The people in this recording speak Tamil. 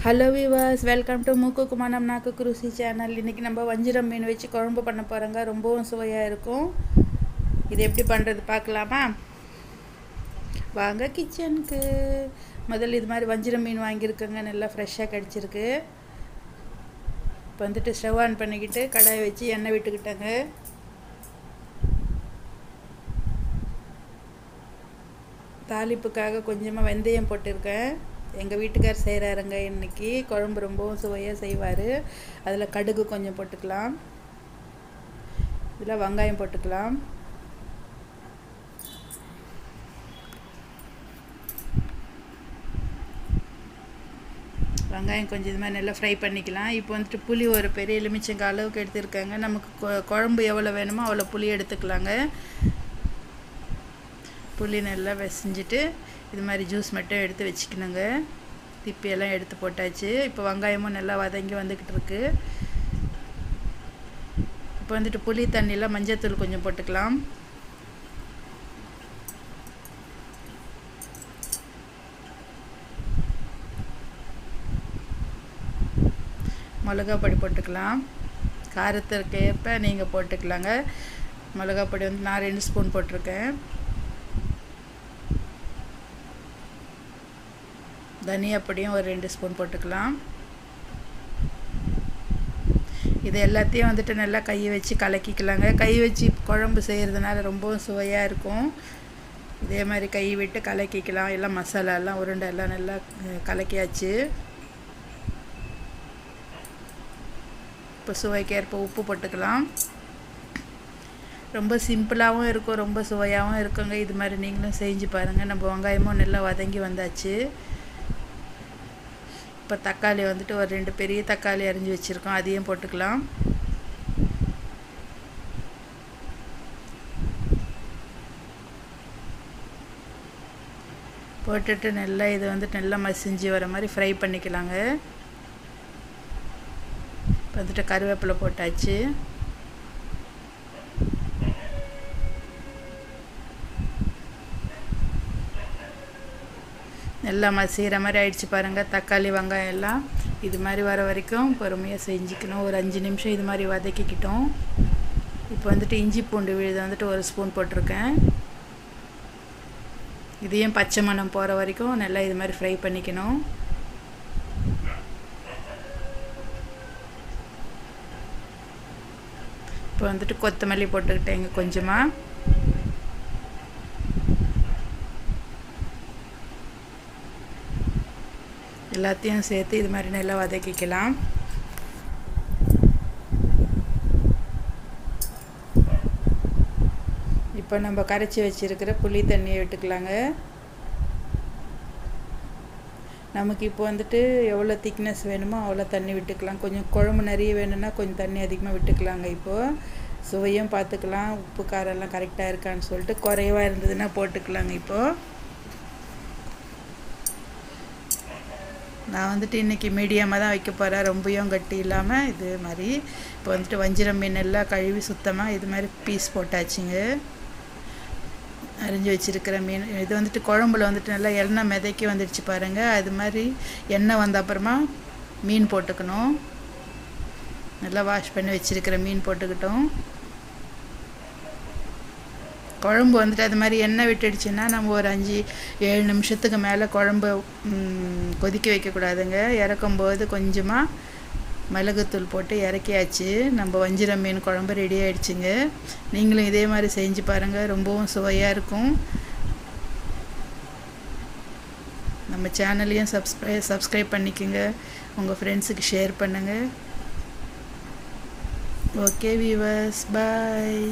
ஹலோ வியூவர்ஸ், வெல்கம் டு மூக்குக்கு மனம் நாக்குக்கு ருசி சேனல். இன்றைக்கி நம்ம வஞ்சிரம் மீன் வச்சு குழம்பு பண்ண போகிறோங்க. ரொம்பவும் சுவையாக இருக்கும். இது எப்படி பண்ணுறது பார்க்கலாமா? வாங்க கிச்சனுக்கு. முதல்ல இது மாதிரி வஞ்சிரம் மீன் வாங்கியிருக்கோங்க. நல்லா ஃப்ரெஷ்ஷாக கிடச்சிருக்கு. இப்போ வந்துட்டு ஸ்டவ் ஆன் பண்ணிக்கிட்டு கடாயை வச்சு எண்ணெய் விட்டுக்கிட்டேங்க. தாளிப்புக்காக கொஞ்சமாக வெந்தயம் போட்டிருக்கேன். எங்கள் வீட்டுக்கார் செய்கிறாருங்க. இன்றைக்கி குழம்பு ரொம்பவும் சுவையாக செய்வார். அதில் கடுகு கொஞ்சம் போட்டுக்கலாம். இதில் வெங்காயம் போட்டுக்கலாம். வெங்காயம் கொஞ்சம் இது மாதிரி நல்லா ஃப்ரை பண்ணிக்கலாம். இப்போ வந்துட்டு புளி ஒரு பெரிய எலுமிச்சங்காய் அளவுக்கு எடுத்துருக்காங்க. நமக்கு குழம்பு எவ்வளோ வேணுமோ அவ்வளோ புளி எடுத்துக்கலாங்க. புளி நல்லா வெசிஞ்சிட்டு இது மாதிரி ஜூஸ் மட்டும் எடுத்து வச்சுக்கணுங்க. திப்பியெல்லாம் எடுத்து போட்டாச்சு. இப்போ வெங்காயமும் நல்லா வதங்கி வந்துக்கிட்டு இருக்கு. இப்போ வந்துட்டு புளி தண்ணியில் மஞ்சத்தூள் கொஞ்சம் போட்டுக்கலாம். மிளகா பொடி போட்டுக்கலாம். காரத்திற்கு ஏற்ப நீங்கள் போட்டுக்கலாங்க. மிளகா பொடி வந்து நான் 2 ஸ்பூன் போட்டிருக்கேன். தனியா பொடியும் ஒரு 2 ஸ்பூன் போட்டுக்கலாம். இது எல்லாத்தையும் வந்துட்டு நல்லா கையை வச்சு கலக்கிக்கலாங்க. கை வச்சு குழம்பு செய்கிறதுனால ரொம்பவும் சுவையாக இருக்கும். இதே மாதிரி கை விட்டு கலக்கிக்கலாம். எல்லாம் மசாலாலாம் உருண்டை எல்லாம் நல்லா கலக்கியாச்சு. இப்போ சுவைக்கேற்ப உப்பு போட்டுக்கலாம். ரொம்ப சிம்பிளாகவும் இருக்கும், ரொம்ப சுவையாகவும் இருக்குங்க. இது மாதிரி நீங்களும் செஞ்சு பாருங்கள். நம்ம வெங்காயமும் நல்லா வதங்கி வந்தாச்சு. இப்போ தக்காளி வந்துட்டு ஒரு 2 பெரிய தக்காளி அரிஞ்சு வச்சுருக்கோம். அதையும் போட்டுக்கலாம். போட்டுட்டு நல்லா இது வந்துட்டு நல்லா மசிஞ்சு வர மாதிரி ஃப்ரை பண்ணிக்கலாங்க. இப்போ வந்துட்டு கருவேப்பிலை போட்டாச்சு. நல்லா மசிகிற மாதிரி ஆயிடுச்சு பாருங்கள். தக்காளி வெங்காயம் எல்லாம் இது மாதிரி வர வரைக்கும் பொறுமையாக செஞ்சுக்கணும். ஒரு 5 நிமிஷம் இது மாதிரி வதக்கிக்கிட்டோம். இப்போ வந்துட்டு இஞ்சி பூண்டு விழுது வந்துட்டு 1 ஸ்பூன் போட்டிருக்கேன். இதையும் பச்சை மணம் போகிற வரைக்கும் நல்லா இது மாதிரி ஃப்ரை பண்ணிக்கணும். இப்போ வந்துட்டு கொத்தமல்லி போட்டுக்கிட்டேங்க கொஞ்சமாக. எல்லாத்தையும் சேர்த்து இது மாதிரி நல்லா வதக்கிக்கலாம். இப்போ நம்ம கரைச்சி வச்சுருக்கிற புளி தண்ணியை விட்டுக்கலாங்க. நமக்கு இப்போ வந்துட்டு எவ்வளோ திக்னஸ் வேணுமோ அவ்வளோ தண்ணி விட்டுக்கலாம். கொஞ்சம் குழம்பு நிறைய வேணும்னா கொஞ்சம் தண்ணி அதிகமாக விட்டுக்கலாங்க. இப்போது சுவையும் பார்த்துக்கலாம். உப்பு காரெல்லாம் கரெக்டாக இருக்கான்னு சொல்லிட்டு குறைவாக இருந்ததுன்னா போட்டுக்கலாங்க. இப்போது நான் வந்துட்டு இன்றைக்கி மீடியமாக தான் வைக்க போகிறேன். ரொம்பவும் கட்டி இல்லாமல் இது மாதிரி. இப்போ வந்துட்டு வஞ்சிரம் மீன் எல்லாம் கழுவி சுத்தமாக இது மாதிரி பீஸ் போட்டாச்சுங்க. அரிஞ்சு வச்சுருக்கிற மீன் இது வந்துட்டு குழம்புல வந்துட்டு நல்லா எண்ணெய் மிதக்கி வந்துடுச்சு பாருங்கள். அது மாதிரி எண்ணெய் வந்த அப்புறமா மீன் போட்டுக்கணும். நல்லா வாஷ் பண்ணி வச்சுருக்கிற மீன் போட்டுக்கிட்டோம். குழம்பு வந்துட்டு அது மாதிரி எண்ணெய் விட்டுடுச்சுன்னா நம்ம ஒரு 5-7 நிமிஷத்துக்கு மேலே குழம்பு கொதிக்க வைக்கக்கூடாதுங்க. இறக்கும்போது கொஞ்சமாக மிளகுத்தூள் போட்டு இறக்கியாச்சு. நம்ம வஞ்சிரம் மீன் குழம்பு ரெடி ஆகிடுச்சுங்க. நீங்களும் இதே மாதிரி செஞ்சு பாருங்கள். ரொம்பவும் சுவையாக இருக்கும். நம்ம சேனலையும் சப்ஸ்கிரைப் பண்ணிக்கோங்க. உங்கள் ஃப்ரெண்ட்ஸுக்கு ஷேர் பண்ணுங்கள். ஓகே வியூவர்ஸ், பாய்.